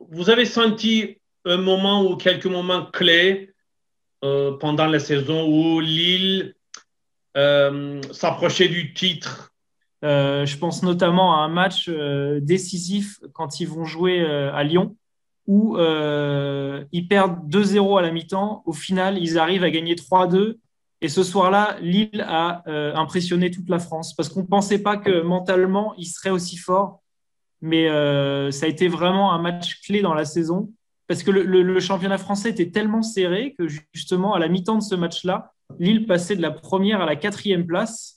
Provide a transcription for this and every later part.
vous avez senti un moment ou quelques moments clés pendant la saison où Lille s'approchait du titre? Je pense notamment à un match décisif quand ils vont jouer à Lyon, où ils perdent 2-0 à la mi-temps. Au final, ils arrivent à gagner 3-2. Et ce soir-là, Lille a impressionné toute la France parce qu'on ne pensait pas que mentalement, ils seraient aussi forts. Mais ça a été vraiment un match clé dans la saison parce que le championnat français était tellement serré que justement, à la mi-temps de ce match-là, Lille passait de la première à la quatrième place.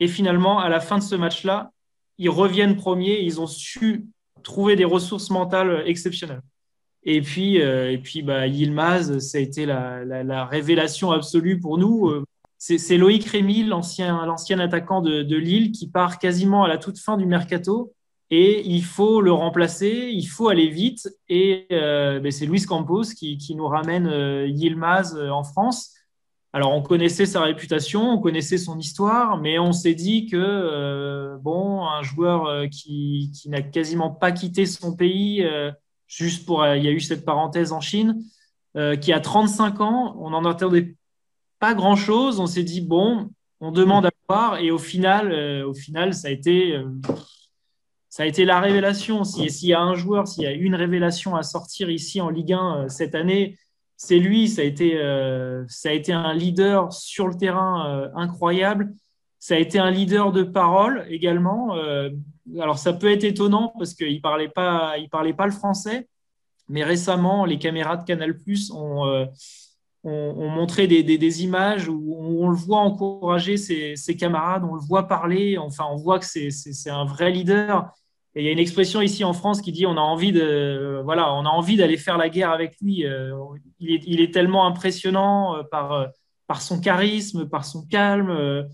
Et finalement, à la fin de ce match-là, ils reviennent premiers. Ils ont su trouver des ressources mentales exceptionnelles. Et puis Yilmaz, ça a été la révélation absolue pour nous. C'est Loïc Rémy, l'ancien attaquant de Lille, qui part quasiment à la toute fin du mercato. Et il faut le remplacer, il faut aller vite. Et c'est Luis Campos qui nous ramène Yilmaz en France. Alors, on connaissait sa réputation, on connaissait son histoire, mais on s'est dit que, un joueur qui n'a quasiment pas quitté son pays, il y a eu cette parenthèse en Chine, qui a 35 ans, on n'en attendait pas grand-chose. On s'est dit, bon, on demande à voir, et au final ça a été la révélation. S'il y a un joueur, s'il y a une révélation à sortir ici en Ligue 1 cette année, c'est lui. Ça a été un leader sur le terrain incroyable. Ça a été un leader de parole également. Alors, ça peut être étonnant parce qu'il ne parlait pas le français. Mais récemment, les caméras de Canal+ ont montré des images où on le voit encourager ses camarades, on le voit parler. Enfin, on voit que c'est un vrai leader. Et il y a une expression ici en France qui dit on a envie d'aller faire la guerre avec lui. Il est tellement impressionnant par son charisme, par son calme.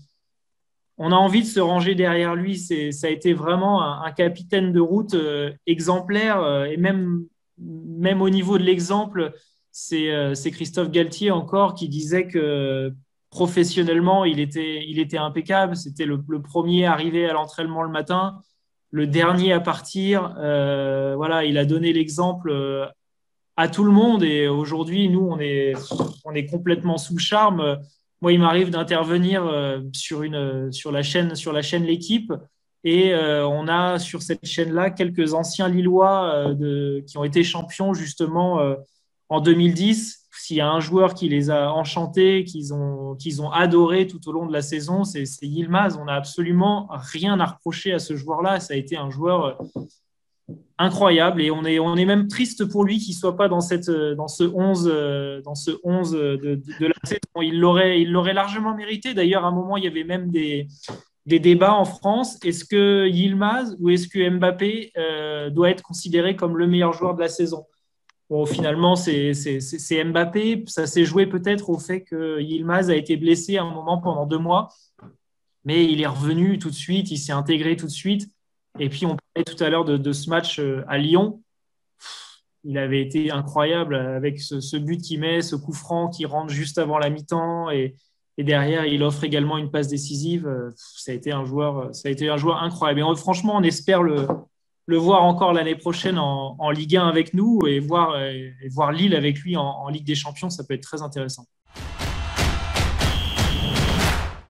On a envie de se ranger derrière lui. Ça a été vraiment un capitaine de route exemplaire. Et même au niveau de l'exemple, c'est Christophe Galtier encore qui disait que professionnellement, il était impeccable. C'était le premier arrivé à l'entraînement le matin, le dernier à partir. Voilà, il a donné l'exemple à tout le monde. Et aujourd'hui, nous, on est complètement sous le charme. Moi, il m'arrive d'intervenir sur la chaîne L'Équipe. Et on a sur cette chaîne-là quelques anciens Lillois qui ont été champions justement en 2010. S'il y a un joueur qui les a enchantés, qu'ils ont adoré tout au long de la saison, c'est Yilmaz. On n'a absolument rien à reprocher à ce joueur-là. Ça a été un joueur incroyable et on est même triste pour lui qu'il ne soit pas dans ce 11, de la saison. Il l'aurait largement mérité. D'ailleurs, à un moment, il y avait même des débats en France. Est-ce que Yilmaz ou est-ce que Mbappé doit être considéré comme le meilleur joueur de la saison? Bon, finalement, c'est Mbappé. Ça s'est joué peut-être au fait que Yilmaz a été blessé à un moment pendant 2 mois, mais il est revenu tout de suite, il s'est intégré tout de suite. Et puis, on parlait tout à l'heure de ce match à Lyon. Il avait été incroyable avec ce but qu'il met, ce coup franc qui rentre juste avant la mi-temps. Et derrière, il offre également une passe décisive. Ça a été un joueur incroyable. Et franchement, on espère le voir encore l'année prochaine en Ligue 1 avec nous et voir Lille avec lui en Ligue des Champions. Ça peut être très intéressant.